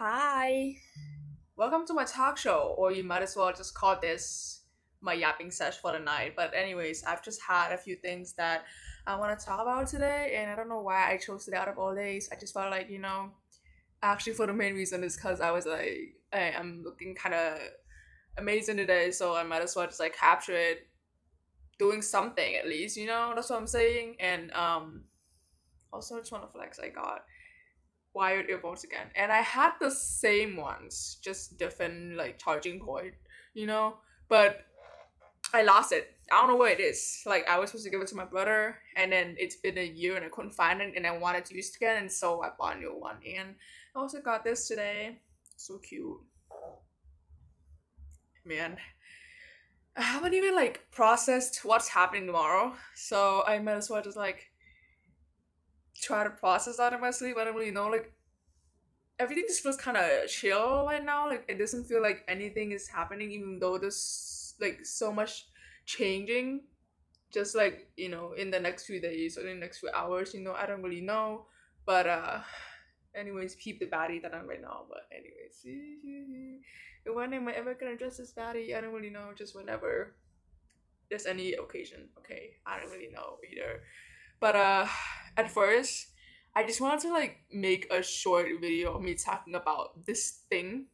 Hi. Welcome to my talk show, or you might as well just call this my yapping sesh for the night. But anyways, I've just had a few things that I want to talk about today, and I don't know why I chose it out of all days. I just felt like, actually for the main reason is because I was like, hey, I'm looking kind of amazing today, so I might as well just like capture it doing something at least, that's what I'm saying. And also I just want to flex I got wired earphones again. And I had the same ones, just different like charging point, you know? But I lost it. I don't know where it is. Like I was supposed to give it to my brother and then it's been a year and I couldn't find it and I wanted to use it again and so I bought a new one and I also got this today. So cute. Man. I haven't even like processed what's happening tomorrow. So I might as well just like try to process that in my sleep. I don't really know like everything just feels kind of chill right now. Like it doesn't feel like anything is happening, even though there's like so much changing. Just like in the next few days or in the next few hours, I don't really know. But anyways, peep the baddie that I'm right now. But anyways, when am I ever gonna dress this baddie? I don't really know. Just whenever there's any occasion. Okay, I don't really know either. But at first, I just wanted to like make a short video of me talking about this thing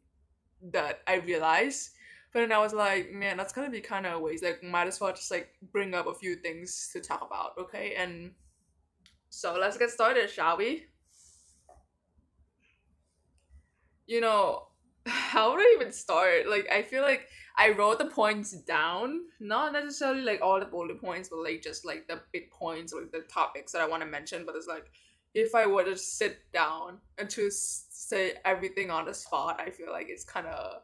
that I realized. But then I was like, man, that's gonna be kind of a waste. Like, might as well just like bring up a few things to talk about, okay? And so let's get started, shall we? You know, how would I even start? Like, I feel like I wrote the points down, not necessarily like all the bullet points, but like just like the big points, like the topics that I want to mention. But it's like, if I were to sit down and just say everything on the spot, I feel like it's kind of,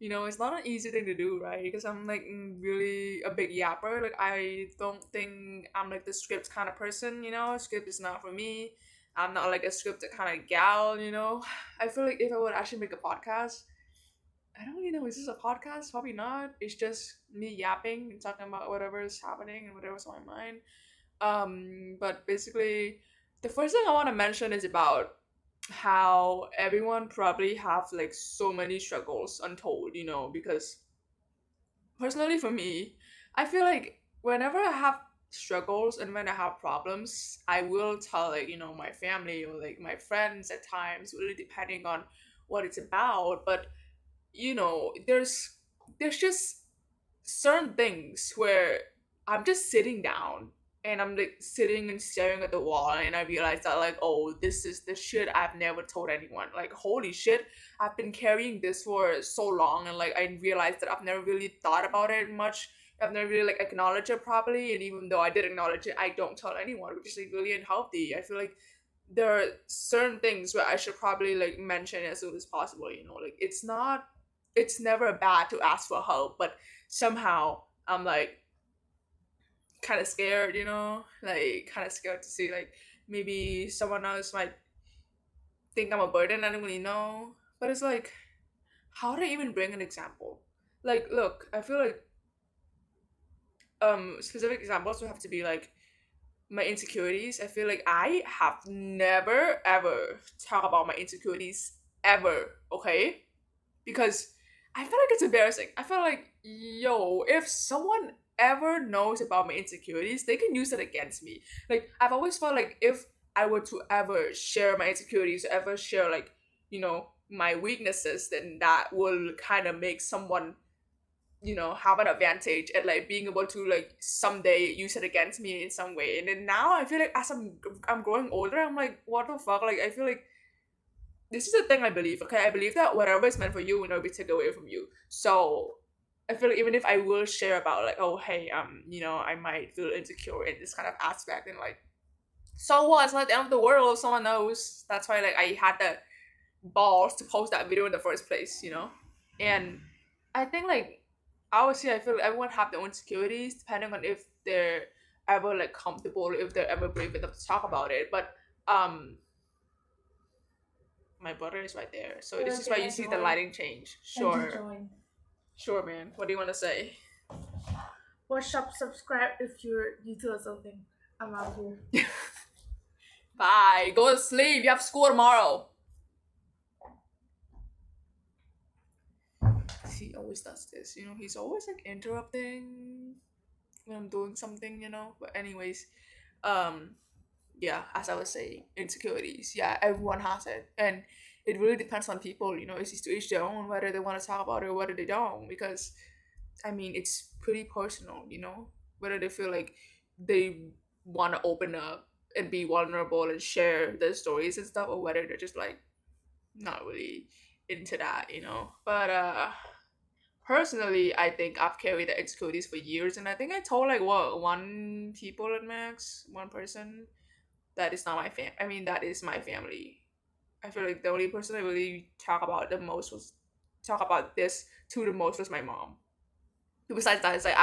it's not an easy thing to do, right? Because I'm like really a big yapper. Like, I don't think I'm like the script kind of person, Script is not for me. I'm not like a scripted kind of gal. I feel like if I would actually make a podcast, I don't really know. Is this a podcast? Probably not. It's just me yapping and talking about whatever is happening and whatever's on my mind. But basically, the first thing I want to mention is about how everyone probably have like so many struggles untold, because personally for me, I feel like whenever I have struggles and when I have problems, I will tell like, my family or like my friends at times, really depending on what it's about. But there's just certain things where I'm just sitting down and I'm like sitting and staring at the wall and I realize that like, oh, this is the shit I've never told anyone. Like, holy shit, I've been carrying this for so long and like I realized that I've never really thought about it much. I've never really like acknowledged it properly, and even though I did acknowledge it, I don't tell anyone, which is like really unhealthy. I feel like there are certain things where I should probably like mention as soon as possible, like it's never bad to ask for help, but somehow I'm like kind of scared, like kind of scared to see like maybe someone else might think I'm a burden. I don't really know, but it's like, how do I even bring an example? Like, look, I feel like specific examples would have to be like my insecurities. I feel like I have never ever talk about my insecurities ever, okay? Because I feel like it's embarrassing. I feel like, yo, if someone ever knows about my insecurities, they can use it against me. Like, I've always felt like if I were to ever share my insecurities, ever share, like, my weaknesses, then that will kind of make someone, have an advantage at, like, being able to, like, someday use it against me in some way. And then now I feel like as I'm growing older, I'm like, what the fuck? Like, I feel like this is the thing I believe, okay? I believe that whatever is meant for you will never be taken away from you. So I feel like even if I will share about like, oh hey, I might feel insecure in this kind of aspect and like so what? It's not the end of the world if someone knows. That's why like I had the balls to post that video in the first place. And I think like obviously I feel like everyone have their own insecurities depending on if they're ever like comfortable, if they're ever brave enough to talk about it. But um my brother is right there. So this is why you see the lighting change. Sure. Sure, man. What do you want to say? Watch up, subscribe if you're new to or something. I'm out here. Bye. Go to sleep. You have school tomorrow. he always does this. He's always like interrupting when I'm doing something. But anyways, um, yeah, as I was saying, insecurities. Yeah, everyone has it, and it really depends on people. It's to each their own whether they want to talk about it or whether they don't. Because I mean, it's pretty personal. Whether they feel like they want to open up and be vulnerable and share their stories and stuff, or whether they're just like not really into that. But personally, I think I've carried the insecurities for years, and I think I told like what one people at max, one person that is not my fam. I mean, that is my family. I feel like the only person I really talk about this to the most was my mom. Besides that, it's like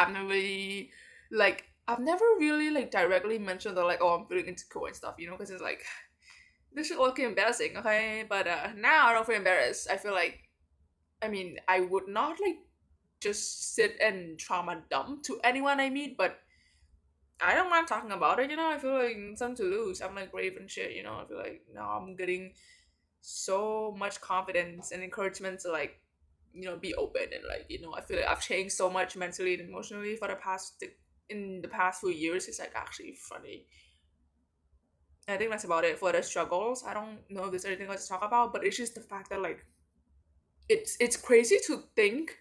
I've never really like directly mentioned that like, oh, I'm feeling insecure and stuff, because it's like this should look embarrassing, okay? But now I don't feel embarrassed. I feel like, I mean, I would not like just sit and trauma dump to anyone I meet, but I don't mind talking about it. I feel like something to lose. I'm like brave and shit. I feel like now I'm getting so much confidence and encouragement to like, be open and like, I feel like I've changed so much mentally and emotionally for in the past few years. It's like actually funny. And I think that's about it for the struggles. I don't know if there's anything else to talk about, but it's just the fact that like it's crazy to think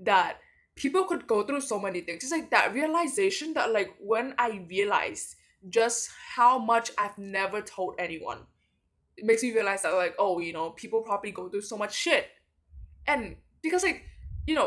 that people could go through so many things. It's like that realization that like when I realized just how much I've never told anyone, it makes me realize that like, oh, people probably go through so much shit. And because like,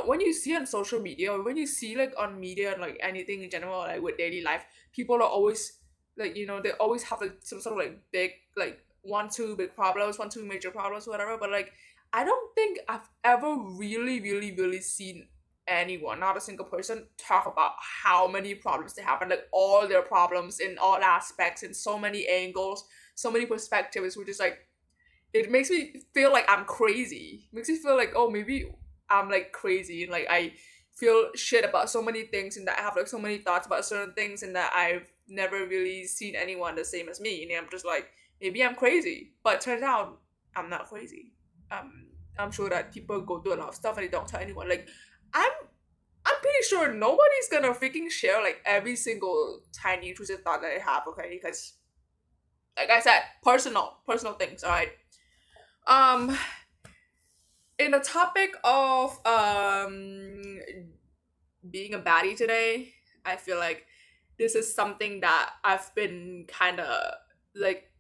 when you see on social media or when you see like on media and like anything in general, like with daily life, people are always like, they always have like some sort of like big like one two big problems, one two major problems, whatever. But like I don't think I've ever really, really, really seen anyone, not a single person, talk about how many problems they have and like all their problems in all aspects, in so many angles, so many perspectives, which is like it makes me feel like I'm crazy. It makes me feel like, oh, maybe I'm like crazy and like I feel shit about so many things and that I have like so many thoughts about certain things and that I've never really seen anyone the same as me. And I'm just like, maybe I'm crazy. But turns out I'm not crazy. I'm sure that people go through a lot of stuff and they don't tell anyone. Like I'm I'm pretty sure nobody's gonna freaking share like every single tiny intrusive thought that I have, okay? Because like I said, personal things, alright? Um, in the topic of being a baddie today, I feel like this is something that I've been kind of like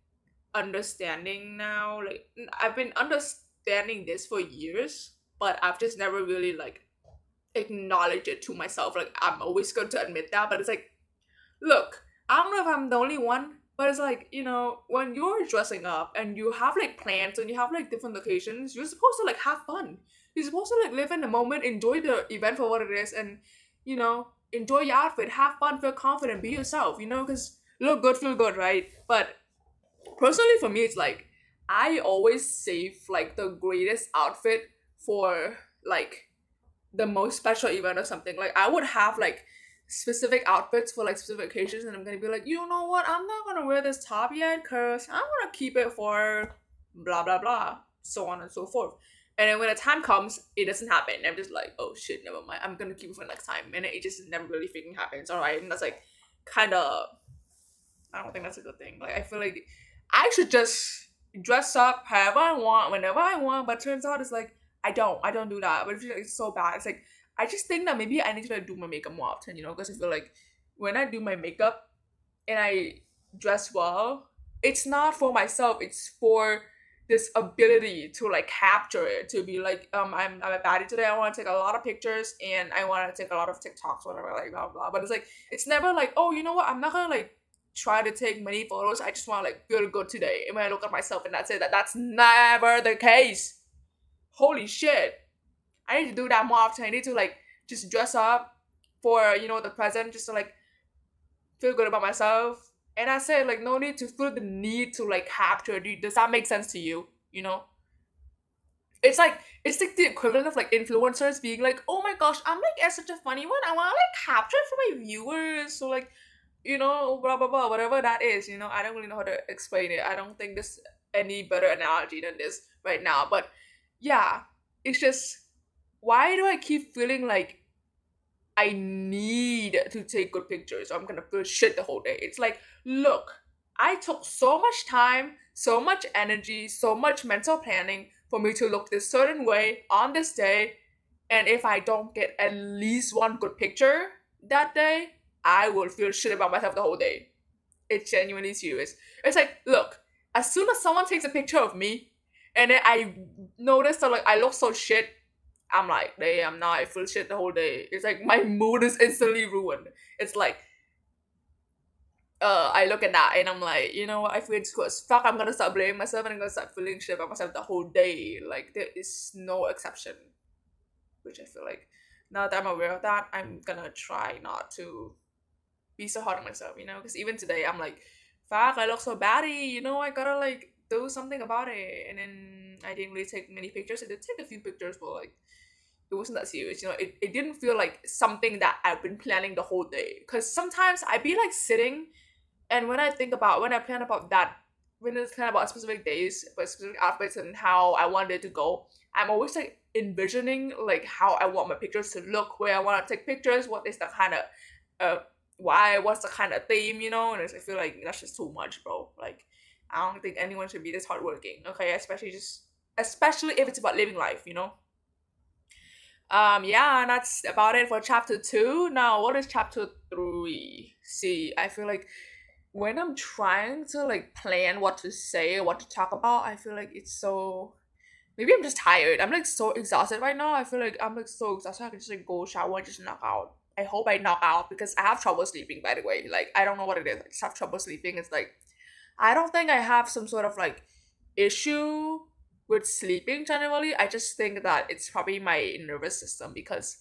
understanding now. Like I've been understanding this for years, but I've just never really like acknowledged it to myself. Like I'm always going to admit that, but it's like, look, I don't know if I'm the only one, but it's like, when you're dressing up and you have like plans and you have like different locations, you're supposed to like have fun. You're supposed to like live in the moment, enjoy the event for what it is, and enjoy your outfit, have fun, feel confident, be yourself, because look good, feel good, right? But personally for me, it's like I always save like the greatest outfit for like the most special event or something. Like I would have like specific outfits for like specific occasions, and I'm gonna be like, you know what? I'm not gonna wear this top yet because I'm gonna keep it for blah blah blah, so on and so forth. And then when the time comes, it doesn't happen. I'm just like, oh shit, never mind. I'm gonna keep it for next time, and it just never really freaking happens. All right, and that's like kind of. I don't think that's a good thing. Like I feel like I should just dress up however I want, whenever I want. But turns out it's like I don't do that. But it's so bad. It's like I just think that maybe I need to like do my makeup more often, because I feel like when I do my makeup and I dress well, it's not for myself. It's for this ability to like capture it, to be like, I'm a baddie today. I want to take a lot of pictures and I want to take a lot of TikToks, whatever, like blah blah. But it's like it's never like, oh, you know what? I'm not gonna like try to take many photos. I just want to like feel good today. And when I look at myself and that's it, that's never the case. Holy shit. I need to do that more often. I need to like just dress up for, the present, just to like feel good about myself. And I said like no need to feel the need to like capture. Does that make sense to you? It's like the equivalent of like influencers being like, oh my gosh, I'm like such a funny one. I wanna like capture it for my viewers. So like, blah blah blah, whatever that is, I don't really know how to explain it. I don't think there's any better analogy than this right now. But yeah, it's just why do I keep feeling like I need to take good pictures or I'm gonna feel shit the whole day? It's like, look, I took so much time, so much energy, so much mental planning for me to look this certain way on this day. And if I don't get at least one good picture that day, I will feel shit about myself the whole day. It's genuinely serious. It's like, look, as soon as someone takes a picture of me and then I notice that like I look so shit, I'm like, damn, now I feel shit the whole day. It's like my mood is instantly ruined. It's like, I look at that and I'm like, you know what, I feel insecure as fuck. I'm gonna start blaming myself and I'm gonna start feeling shit about myself the whole day. Like there is no exception. Which I feel like now that I'm aware of that, I'm gonna try not to be so hard on myself, you know? Because even today I'm like, fuck, I look so batty, you know, I gotta like do something about it. And then I didn't really take many pictures. I did take a few pictures, but like it wasn't that serious, you know. It didn't feel like something that I've been planning the whole day. Because sometimes I'd be like sitting, and when I plan about that, when it's plan about specific days, about specific outfits and how I want it to go, I'm always like envisioning like how I want my pictures to look, where I want to take pictures, what is the kind of uh what's the kind of theme, you know. And I feel like that's just too much, bro. Like I don't think anyone should be this hardworking, okay? Especially if it's about living life, you know. Yeah, and that's about it for chapter 2. Now, what is chapter 3? See, I feel like when I'm trying to like plan what to say or what to talk about, I feel like it's so, maybe I'm just tired. I'm like so exhausted right now. I feel like I'm like so exhausted. I can just like go shower and just knock out. I hope I knock out because I have trouble sleeping, by the way. Like I don't know what it is. I just have trouble sleeping. It's like I don't think I have some sort of like issue with sleeping generally. I just think that it's probably my nervous system because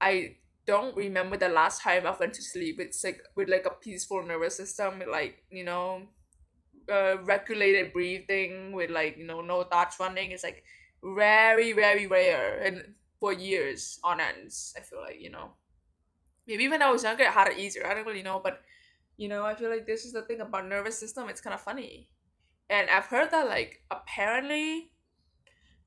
I don't remember the last time I went to sleep with like a peaceful nervous system, with, like, you know, regulated breathing, with like, you know, no thoughts running. It's like very very rare and for years on ends. I feel like, you know, maybe when I was younger I had it easier. I don't really know, but you know, I feel like this is the thing about nervous system. It's kind of funny, and I've heard that like apparently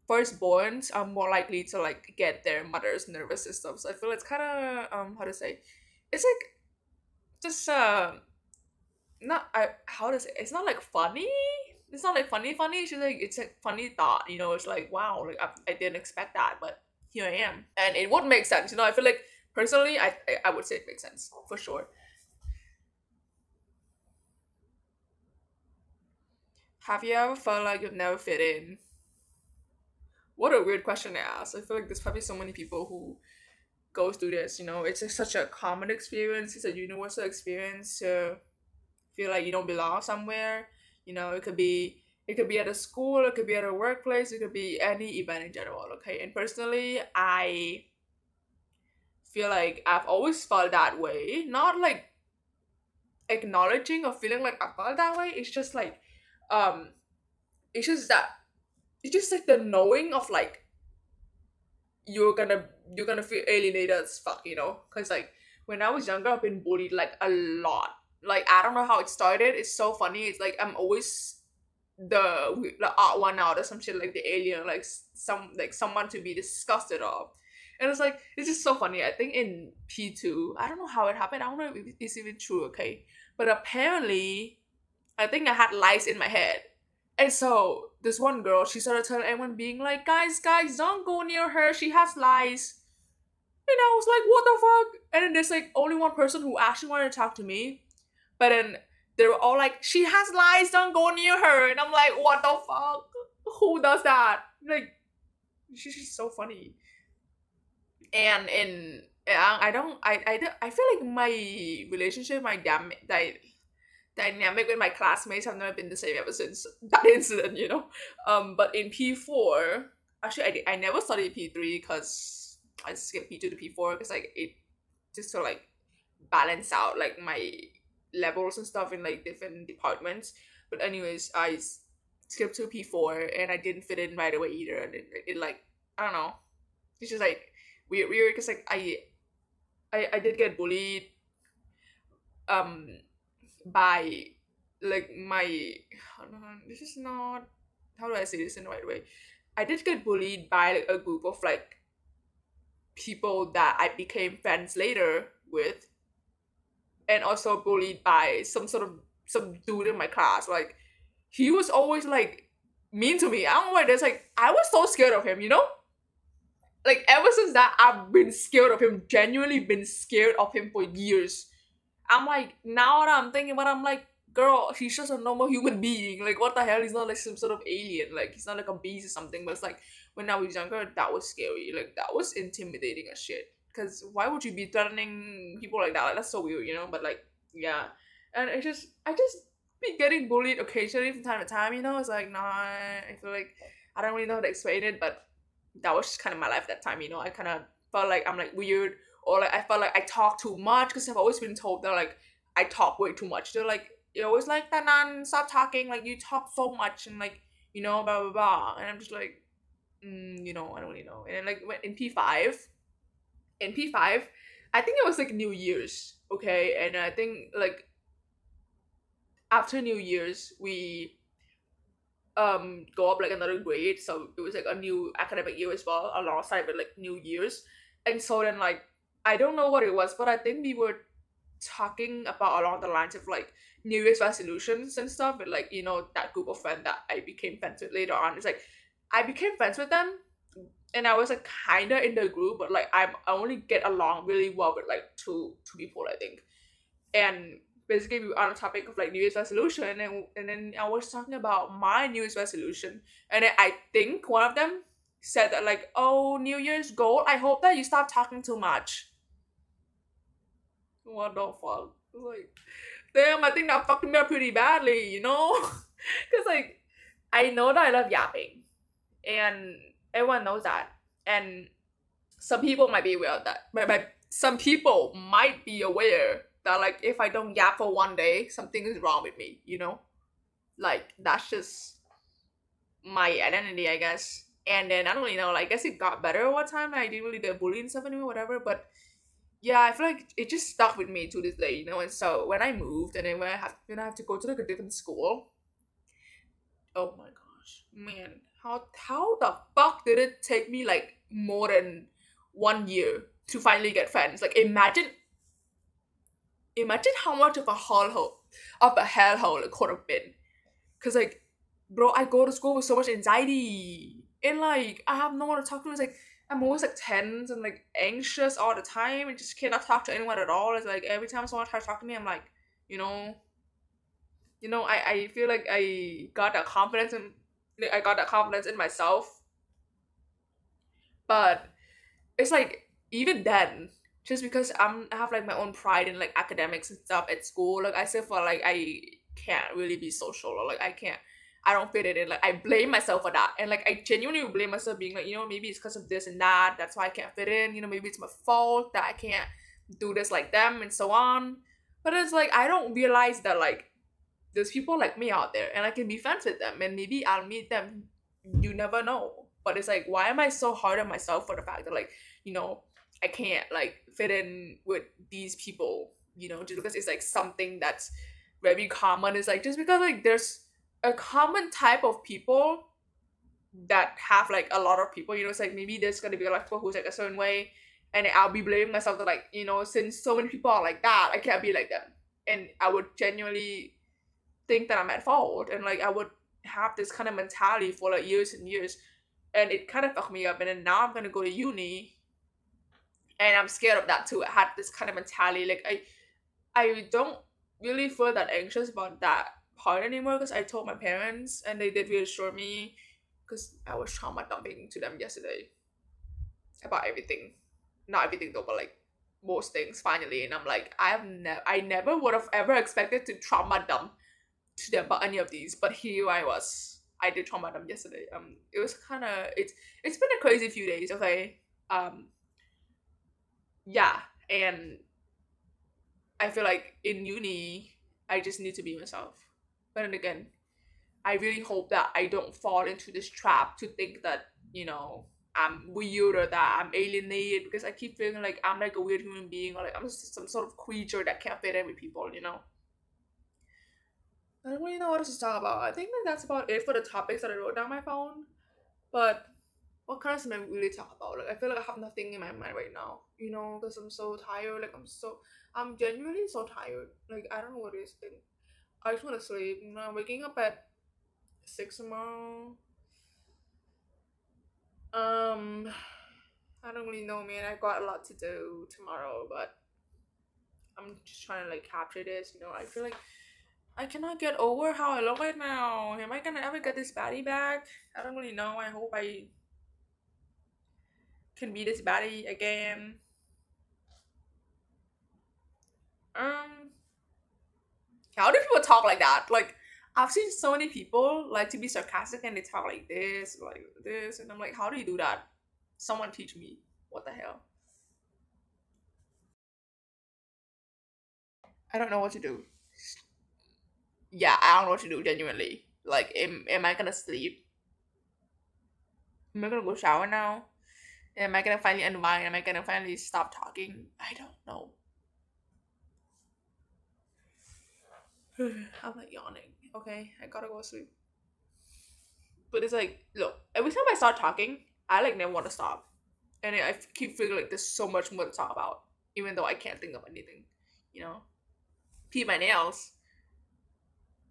firstborns are more likely to like get their mother's nervous system. So I feel it's kind of how to say, it's like just not I how to say, it's not like funny. It's not like funny. It's just like it's a funny thought. You know, it's like wow, like I didn't expect that, but here I am, and it would make sense. You know, I feel like personally, I would say it makes sense for sure. Have you ever felt like you've never fit in? What a weird question to ask. I feel like there's probably so many people who goes through this. You know, it's just such a common experience. It's a universal experience to feel like you don't belong somewhere. You know, it could be at a school, it could be at a workplace, it could be any event in general. Okay, and personally, I feel like I've always felt that way. Not like acknowledging or feeling like I felt that way. It's just like, um, it's just that it's just like the knowing of like you're gonna you're gonna feel alienated as fuck, you know? Cause like when I was younger, I've been bullied like a lot. Like I don't know how it started. It's so funny. It's like I'm always the odd one out or some shit, like the alien, like someone to be disgusted of. And it's like it's just so funny. I think in P2, I don't know how it happened. I don't know if it's even true. Okay, but apparently I think I had lice in my head. And so this one girl, she started telling everyone, being like, guys, don't go near her. She has lice. And I was like, what the fuck? And then there's like only one person who actually wanted to talk to me. But then they were all like, she has lice, don't go near her. And I'm like, what the fuck? Who does that? Like, she's so funny. And I don't, I feel like my relationship, dynamic with my classmates have never been the same ever since that incident, you know. But in P4, actually, I never studied P3 because I skipped P2 to P4 because like it just to like balance out like my levels and stuff in like different departments. But anyways, skipped to P4 and I didn't fit in right away either. And it like I don't know, it's just like weird because like I did get bullied um by like my this is not, how do I say this in the right way? I did get bullied by like a group of like people that I became friends later with, and also bullied by some dude in my class. Like he was always like mean to me. I don't know why. There's like I was so scared of him, you know? Like ever since that I've been scared of him, genuinely been scared of him for years. I'm like, now that I'm thinking about it, I'm like, girl, he's just a normal human being. Like, what the hell? He's not like some sort of alien. Like, he's not like a beast or something. But it's like, when I was younger, that was scary. Like, that was intimidating as shit. Because why would you be threatening people like that? Like, that's so weird, you know? But, like, yeah. And I just be getting bullied occasionally from time to time, you know? It's like, nah, I feel like I don't really know how to explain it, but that was just kind of my life that time, you know? I kind of felt like I'm like weird, or like I felt like I talk too much because I've always been told that like I talk way too much. They're like, you're always like, Tanan, stop talking, like you talk so much and like, you know, blah blah blah. And I'm just like, you know, I don't really know. And then like in P5, I think it was like New Year's, okay? And I think like after New Year's we go up like another grade, so it was like a new academic year as well alongside with like New Year's. And so then like I don't know what it was, but I think we were talking about along the lines of like New Year's resolutions and stuff with like, you know, that group of friends that I became friends with later on. It's like I became friends with them and I was like kinda in the group, but like I only get along really well with like two people, I think. And basically we were on a topic of like New Year's resolution, and then I was talking about my New Year's resolution, and then I think one of them said that like, oh, New Year's goal, I hope that you stop talking too much. What the fuck? Like, damn, I think that fucked me up pretty badly, you know? Because like I know that I love yapping, and everyone knows that, and some people might be aware of that. But some people might be aware that like if I don't yap for one day, something is wrong with me, you know? Like that's just my identity, I guess. And then I don't really know, like, I guess it got better over time. I didn't really get bullied and stuff anymore, whatever. But yeah, I feel like it just stuck with me to this day, you know. And so when I moved, and then when I have to go to like a different school, oh my gosh, man, how the fuck did it take me like more than 1 year to finally get friends? Like imagine how much of a hellhole it could have been. Cause like, bro, I go to school with so much anxiety, and like I have no one to talk to. It's like I'm always like tense and like anxious all the time, and just cannot talk to anyone at all. It's like every time someone tries to talk to me, I'm like, you know, I feel like I got that confidence in myself, but it's like even then, just because I have like my own pride in like academics and stuff at school, like I still feel like I can't really be social, or like I don't fit it in. Like I blame myself for that, and like I genuinely blame myself, being like, you know, maybe it's because of this and that. That's why I can't fit in. You know, maybe it's my fault that I can't do this like them and so on. But it's like I don't realize that like there's people like me out there, and I can be friends with them, and maybe I'll meet them. You never know. But it's like, why am I so hard on myself for the fact that like, you know, I can't like fit in with these people, you know, just because it's like something that's very common. It's like just because like there's a common type of people that have like a lot of people, you know, it's like maybe there's gonna be a lot of people who's like a certain way, and I'll be blaming myself that like, you know, since so many people are like that, I can't be like them. And I would genuinely think that I'm at fault, and like I would have this kind of mentality for like years and years, and it kind of fucked me up. And then now I'm gonna go to uni, and I'm scared of that too. I had this kind of mentality, like I don't really feel that anxious about that part anymore because I told my parents, and they did reassure me because I was trauma dumping to them yesterday about everything, not everything though, but like most things finally. And I'm like, I never would have ever expected to trauma dump to them about any of these, but here I was. I did trauma dump yesterday. It was kind of it's been a crazy few days. Okay, yeah, and I feel like in uni I just need to be myself. But then again, I really hope that I don't fall into this trap to think that, you know, I'm weird or that I'm alienated, because I keep feeling like I'm like a weird human being, or like I'm just some sort of creature that can't fit in with people, you know. I don't really know what else to talk about. I think that that's about it for the topics that I wrote down on my phone. But what kind of can I really talk about? Like I feel like I have nothing in my mind right now, you know, because I'm so tired. Like I'm genuinely so tired. Like I don't know what it is. Like, I just want to sleep. You know, I'm waking up at 6 tomorrow. Um, I don't really know, man. I got a lot to do tomorrow, but I'm just trying to like capture this. You know, I feel like I cannot get over how I look right now. Am I gonna ever get this baddie back? I don't really know. I hope I can be this baddie again. Um, how do people talk like that? Like, I've seen so many people like to be sarcastic and they talk like this, and I'm like, how do you do that? Someone teach me. What the hell? I don't know what to do. Yeah, I don't know what to do genuinely. Like, am I gonna sleep? Am I gonna go shower now? Am I gonna finally unwind? Am I gonna finally stop talking? I don't know. I'm like yawning. Okay, I gotta go to sleep. But it's like, look, every time I start talking, I like never want to stop, and I keep feeling like there's so much more to talk about, even though I can't think of anything. You know, peep my nails,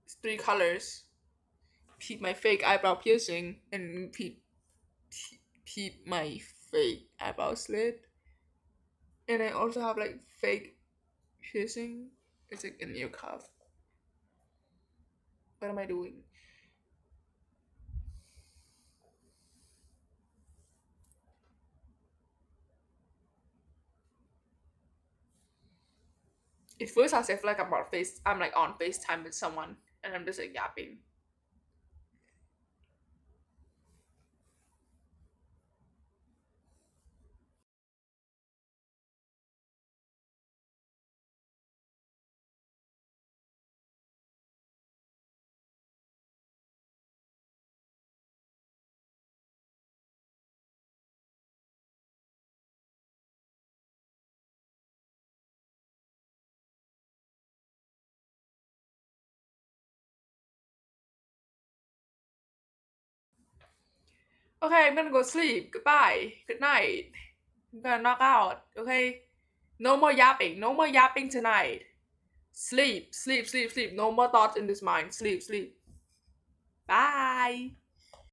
it's 3 colors. Peep my fake eyebrow piercing, and peep my fake eyebrow slit. And I also have like fake piercing. It's like in your cuff. What am I doing? It feels as if like I'm like on FaceTime with someone and I'm just like yapping. Okay, I'm gonna go sleep. Goodbye. Good night. I'm gonna knock out. Okay. No more yapping. No more yapping tonight. Sleep, sleep, sleep, sleep. No more thoughts in this mind. Sleep, sleep. Bye.